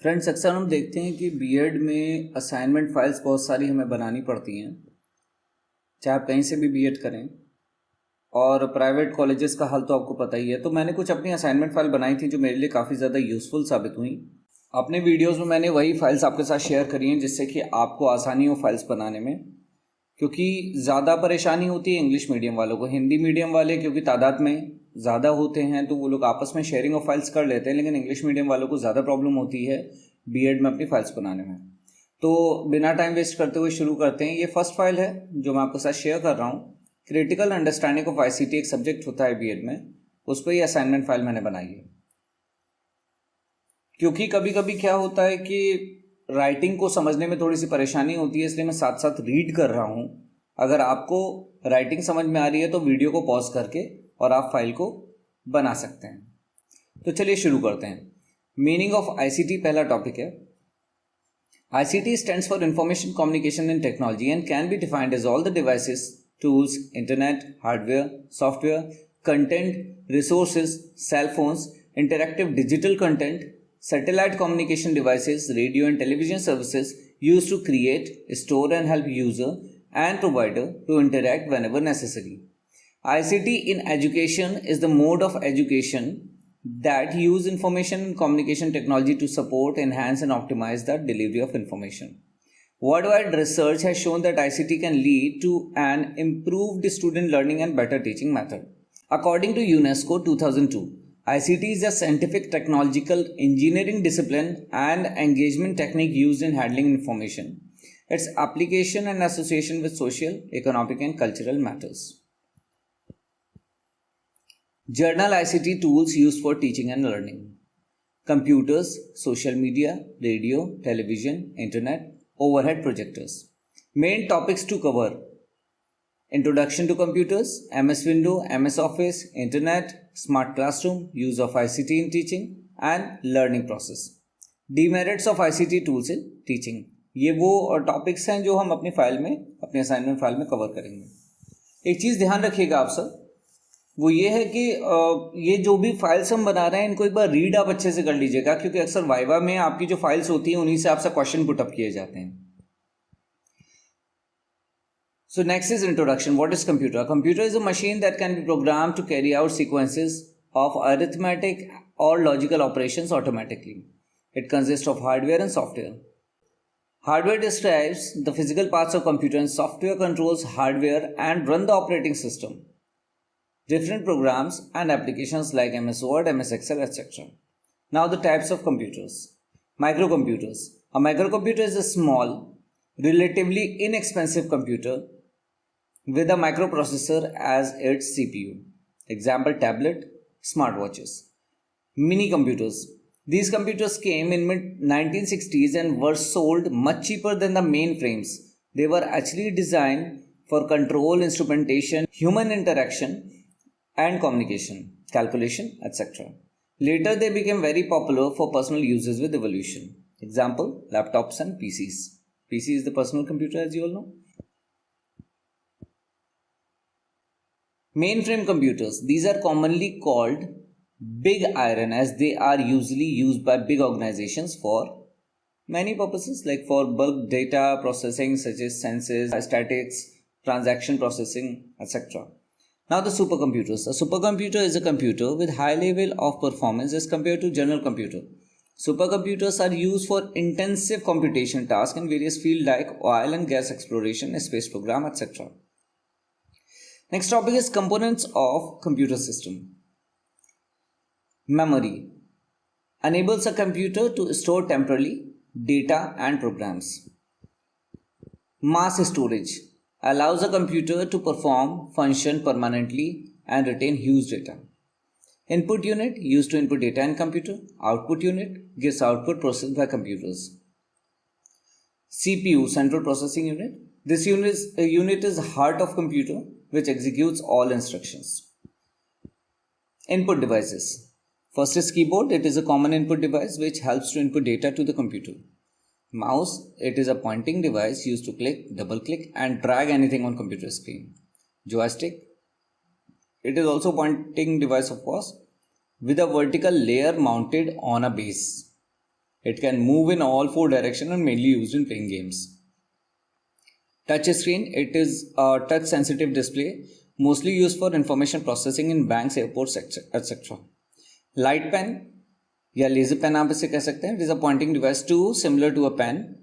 Friends, अक्सर हम देखते हैं कि बीएड में असाइनमेंट फाइल्स बहुत सारी हमें बनानी पड़ती हैं, चाहे आप कहीं से भी बीएड करें। और प्राइवेट कॉलेजेस का हाल तो आपको पता ही है। तो मैंने कुछ अपनी असाइनमेंट फाइल बनाई थी जो मेरे लिए काफ़ी ज़्यादा यूज़फुल साबित हुई। अपने वीडियोज़ में मैंने वही फाइल्स आपके साथ शेयर करी हैं जिससे कि आपको आसानी हो फाइल्स बनाने में, क्योंकि ज़्यादा परेशानी होती है इंग्लिश मीडियम वालों को। हिंदी मीडियम वाले क्योंकि तादाद में ज़्यादा होते हैं तो वो लोग आपस में शेयरिंग ऑफ फाइल्स कर लेते हैं, लेकिन इंग्लिश मीडियम वालों को ज़्यादा प्रॉब्लम होती है बीएड में अपनी फाइल्स बनाने में। तो बिना टाइम वेस्ट करते हुए शुरू करते हैं। ये फर्स्ट फाइल है जो मैं आपके साथ शेयर कर रहा हूँ। क्रिटिकल अंडरस्टैंडिंग ऑफ आईसीटी एक सब्जेक्ट होता है बीएड में, उस पर ये असाइनमेंट फाइल मैंने बनाई है। क्योंकि कभी कभी क्या होता है कि राइटिंग को समझने में थोड़ी सी परेशानी होती है, इसलिए मैं साथ साथ रीड कर रहा हूँ। अगर आपको राइटिंग समझ में आ रही है तो वीडियो को पॉज करके और आप फाइल को बना सकते हैं। तो चलिए शुरू करते हैं। मीनिंग ऑफ आईसीटी पहला टॉपिक है। ICT stands for information communication and technology and can be defined as all the devices, tools, internet, hardware, software, content, resources, cell phones, interactive digital content, satellite communication devices, radio and television services used to create, store and help user and provider to interact whenever necessary. ICT in education is the mode of education that use information and communication technology to support, enhance and optimize the delivery of information. Worldwide research has shown that ICT can lead to an improved student learning and better teaching method. According to UNESCO 2002, ICT is a scientific, technological, engineering discipline and engagement technique used in handling information, its application and association with social, economic and cultural matters. Journal ICT tools used for teaching and learning. Computers, social media, radio, television, internet, overhead projectors. Main topics to cover: introduction to computers, MS Window, MS Office, Internet, Smart Classroom, use of ICT in teaching and learning process. Demerits of ICT tools in teaching. ये वो topics हैं जो हम अपनी file में, अपनी assignment file में cover करेंगे। एक चीज़ ध्यान रखिएगा आप सब, वो ये है कि ये जो भी फाइल्स हम बना रहे हैं इनको एक बार रीड आप अच्छे से कर लीजिएगा, क्योंकि अक्सर वाइवा में आपकी जो फाइल्स होती हैं उन्हीं से आपसे क्वेश्चन पुटअप किए जाते हैं। So next is introduction. What is computer? A computer is a machine that can be programmed to carry out sequences of arithmetic or logical operations automatically. It consists of hardware and software. Hardware describes the physical parts of computer and software controls hardware and run the operating system. Different programs and applications like MS Word, MS Excel, etc. Now the types of computers. Microcomputers. A microcomputer is a small, relatively inexpensive computer with a microprocessor as its CPU. Example: tablet, smartwatches. Mini computers. These computers came in mid-1960s and were sold much cheaper than the mainframes. They were actually designed for control, instrumentation, human interaction, and communication, calculation, etc. Later they became very popular for personal uses with evolution. Example: laptops and PCs. PC is the personal computer, as you all know. Mainframe computers. These are commonly called big iron as they are usually used by big organizations for many purposes, like for bulk data processing such as census, statistics, transaction processing, etc. Now the supercomputers. A supercomputer is a computer with high level of performance as compared to general computer. Supercomputers are used for intensive computation tasks in various fields like oil and gas exploration, space program, etc. Next topic is components of computer system. Memory enables a computer to store temporarily data and programs. Mass storage allows a computer to function permanently and retain huge data. Input unit used to input data in computer. Output unit gives output processed by computers. CPU, central processing unit. This unit is heart of computer which executes all instructions. Input devices. First is keyboard. It is a common input device which helps to input data to the computer. Mouse, it is a pointing device used to click, double click and drag anything on computer screen. Joystick, it is also a pointing device of course, with a vertical layer mounted on a base. It can move in all four directions and mainly used in playing games. Touch screen, it is a touch sensitive display mostly used for information processing in banks, airports, etc. Light pen या laser pen आप इसे कह सकते हैं. It is a pointing device similar to a pen.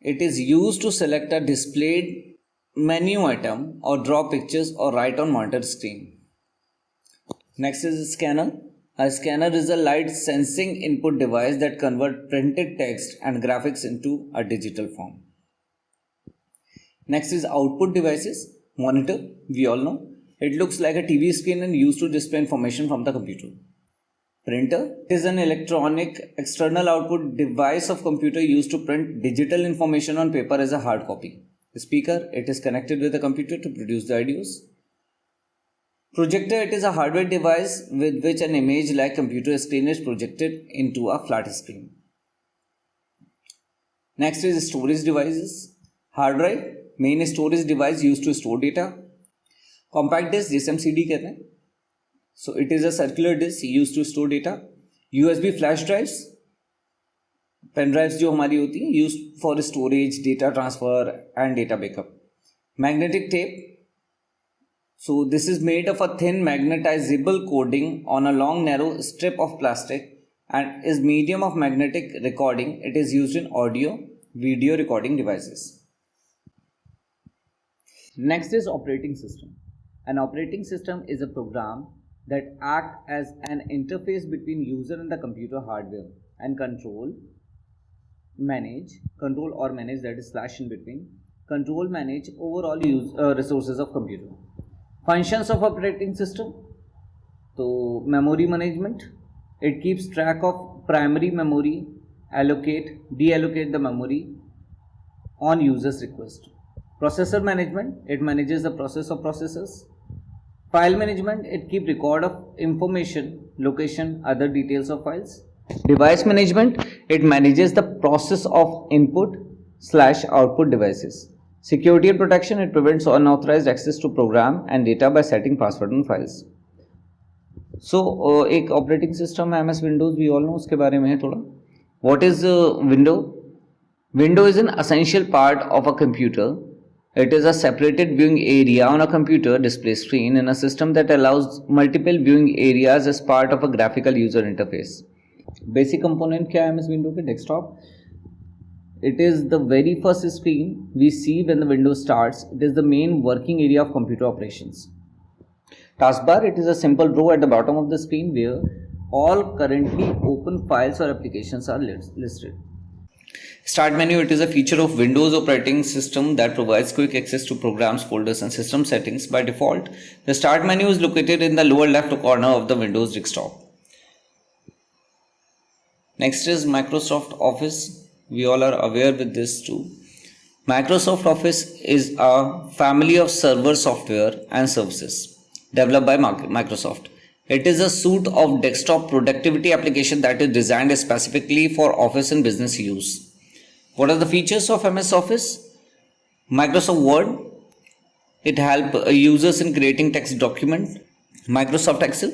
It is used to select a displayed menu item or draw pictures or write on monitor screen. Next is a scanner. A scanner is a light sensing input device that converts printed text and graphics into a digital form. Next is output devices. Monitor, we all know. It looks like a TV screen and used to display information from the computer. Printer is an electronic external output device of computer used to print digital information on paper as a hard copy. Speaker, it is connected with the computer to produce the audios. Projector, it is a hardware device with which an image like computer screen is projected into a flat screen. Next is storage devices. Hard drive, main storage device used to store data. Compact disc, जिसे हम CD कहते हैं. So it is a circular disc used to store data. USB flash drives, pen drives जो हमारी होती हैं, used for storage, data transfer and data backup. Magnetic tape. So this is made of a thin magnetizable coating on a long narrow strip of plastic and is medium of magnetic recording. It is used in audio, video recording devices. Next is operating system. An operating system is a program that acts as an interface between user and the computer hardware and control or manage, that is slash in between, control manage overall resources of computer. Functions of operating system. So memory management, it keeps track of primary memory, deallocate the memory on user's request. Processor management, it manages the process of processors. File management, it keeps record of information, location, other details of files. Device management, it manages the process of input/output devices. Security and protection, it prevents unauthorized access to program and data by setting password on files. So एक operating system है MS Windows, we all know, उसके बारे में है थोड़ा. What is window? Window is an essential part of a computer. It is a separated viewing area on a computer display screen in a system that allows multiple viewing areas as part of a graphical user interface. Basic component क्या है MS Windows के? Desktop. It is the very first screen we see when the window starts. It is the main working area of computer operations. Taskbar, it is a simple row at the bottom of the screen where all currently open files or applications are listed. Start menu, it is a feature of Windows operating system that provides quick access to programs, folders and system settings. By default, the start menu is located in the lower left corner of the Windows desktop. Next is Microsoft Office. We all are aware with this too. Microsoft Office is a family of server software and services developed by Microsoft. It is a suite of desktop productivity application that is designed specifically for office and business use. What are the features of MS Office? Microsoft Word, it helps users in creating text document. Microsoft Excel,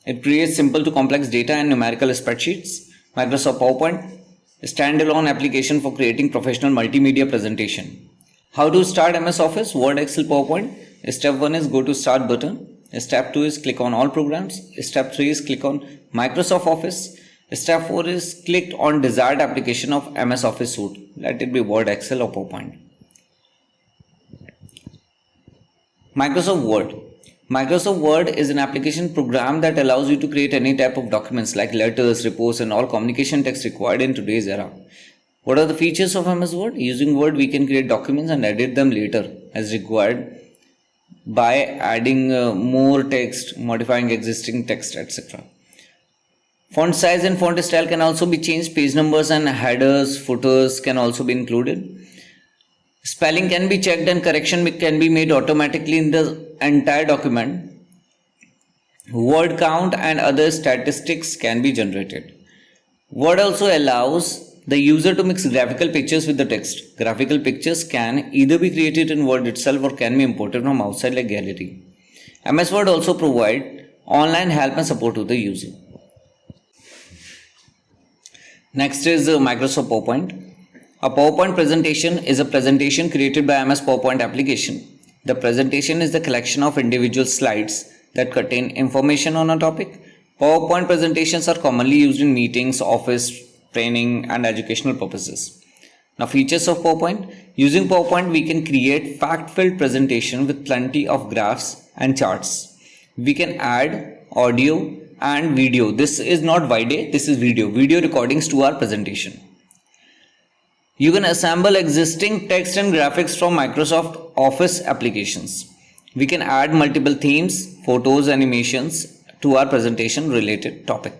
it creates simple to complex data and numerical spreadsheets. Microsoft PowerPoint, a standalone application for creating professional multimedia presentation. How to start MS Office, Word, Excel, PowerPoint? Step 1 is go to start button. Step 2 is click on all programs. Step 3 is click on Microsoft Office. Step 4 is click on desired application of MS Office suite. Let it be Word, Excel or PowerPoint. Microsoft Word. Microsoft Word is an application program that allows you to create any type of documents like letters, reports and all communication text required in today's era. What are the features of MS Word? Using Word, we can create documents and edit them later as required by adding more text, modifying existing text, etc. Font size and font style can also be changed. Page numbers and headers, footers can also be included. Spelling can be checked and correction can be made automatically in the entire document. Word count and other statistics can be generated. Word also allows the user to mix graphical pictures with the text. Graphical pictures can either be created in Word itself or can be imported from outside like gallery. MS Word also provides online help and support to the user. Next is Microsoft PowerPoint. A PowerPoint presentation is a presentation created by MS PowerPoint application. The presentation is the collection of individual slides that contain information on a topic. PowerPoint presentations are commonly used in meetings, office, training, and educational purposes. Now, features of PowerPoint. Using PowerPoint, we can create fact-filled presentation with plenty of graphs and charts. We can add audio and video. This is not video, this is video recordings to our presentation. You can assemble existing text and graphics from Microsoft Office applications. We can add multiple themes, photos, animations to our presentation related topic.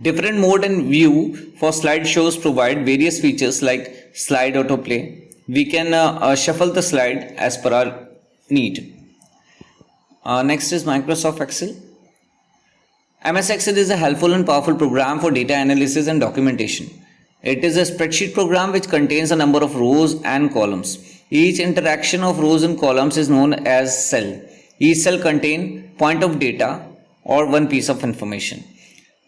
Different mode and view for slideshows provide various features like slide autoplay. We can shuffle the slide as per our need. Next is Microsoft Excel. MS Excel is a helpful and powerful program for data analysis and documentation. It is a spreadsheet program which contains a number of rows and columns. Each interaction of rows and columns is known as cell. Each cell contains point of data or one piece of information.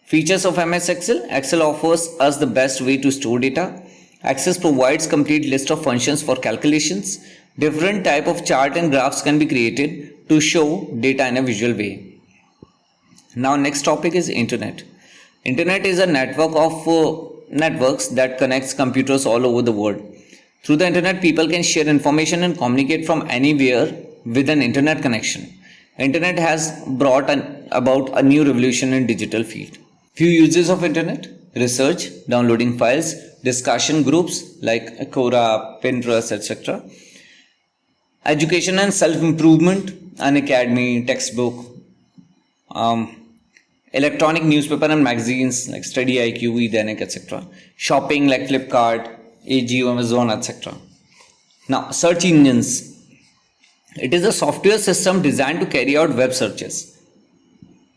Features of MS Excel. Excel offers us the best way to store data. Excel provides complete list of functions for calculations. Different type of chart and graphs can be created to show data in a visual way. Now next topic is Internet. Internet is a network of networks that connects computers all over the world. Through the internet, people can share information and communicate from anywhere with an internet connection. Internet has brought about a new revolution in digital field. Few uses of internet: research, downloading files, discussion groups like Quora, Pinterest, etc. Education and self-improvement, an academy, textbook, electronic newspaper and magazines like Study IQ, eDainik, etc. Shopping like Flipkart, AJIO, Amazon, etc. Now, search engines. It is a software system designed to carry out web searches.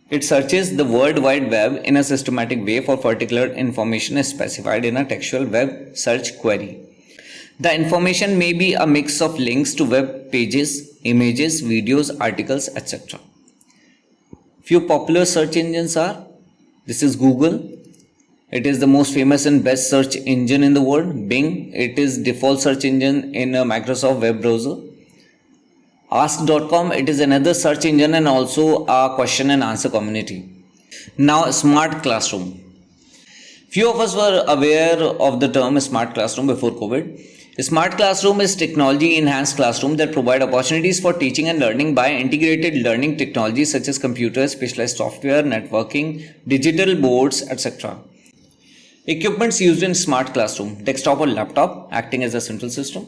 It searches the World Wide Web in a systematic way for particular information specified in a textual web search query. The information may be a mix of links to web pages, images, videos, articles, etc. Few popular search engines are: this is Google. It is the most famous and best search engine in the world. Bing, it is default search engine in a Microsoft web browser. Ask.com, it is another search engine and also a question and answer community. Now, smart classroom. Few of us were aware of the term smart classroom before COVID. Smart classroom is technology enhanced classroom that provide opportunities for teaching and learning by integrated learning technologies such as computers, specialized software, networking, digital boards, etc. Equipments used in smart classroom: desktop or laptop acting as a central system,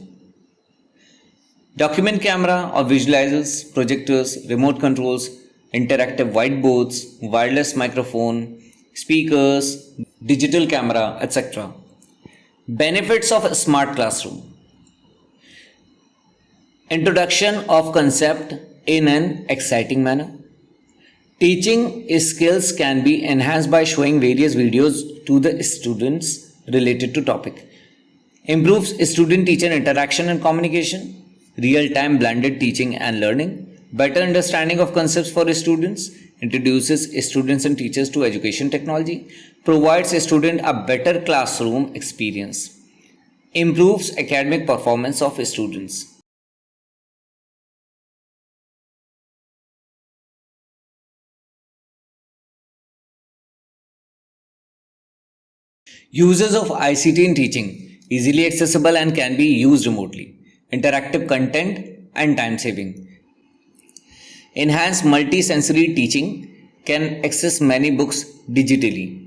document camera or visualizers, projectors, remote controls, interactive whiteboards, wireless microphone, speakers, digital camera, etc. Benefits of a smart classroom: introduction of concept in an exciting manner. Teaching skills can be enhanced by showing various videos to the students related to topic. Improves student-teacher interaction and communication. Real-time blended teaching and learning. Better understanding of concepts for students. Introduces students and teachers to education technology. Provides a student a better classroom experience. Improves academic performance of students. Uses of ICT in teaching: easily accessible and can be used remotely. Interactive content and time saving. Enhanced multi-sensory teaching, can access many books digitally.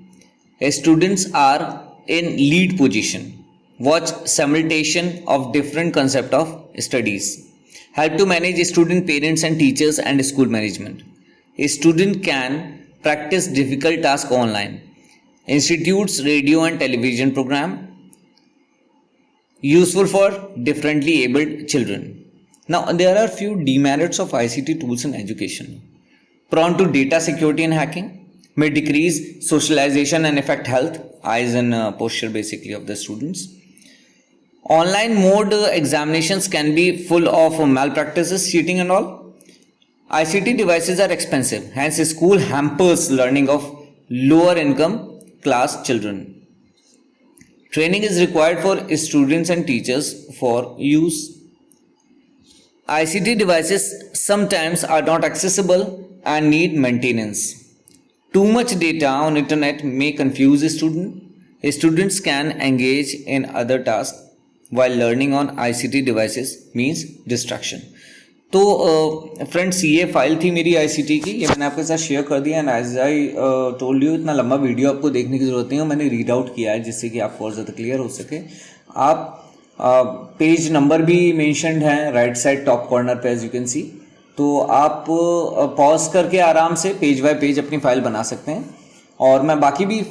Students are in lead position. Watch simultation of different concept of studies. Help to manage student parents and teachers and school management. A student can practice difficult tasks online. Institutes radio and television program, useful for differently abled children. Now, there are few demerits of ICT tools in education. Prone to data security and hacking, may decrease socialization and affect health, eyes and posture basically of the students. Online mode examinations can be full of malpractices, cheating and all. ICT devices are expensive, hence school hampers learning of lower income class children. Training is required for students and teachers for use. ICT devices sometimes are not accessible and need maintenance. Too much data on internet may confuse a student. Students can engage in other tasks while learning on ICT devices means distraction. तो friends ये file थी मेरी ICT की, ये मैंने आपके साथ share कर दिया and as I told you इतना लंबा वीडियो आपको देखने की ज़रूरत नहीं है, मैंने रीड आउट किया है जिससे कि आपको और ज़्यादा क्लियर हो सके. आप पेज नंबर भी मेंशन्ड है राइट साइड टॉप कॉर्नर पे एज यू कैन सी. तो आप पॉज करके आराम से पेज बाय पेज अपनी फाइल बना सकते हैं और मैं बाकी भी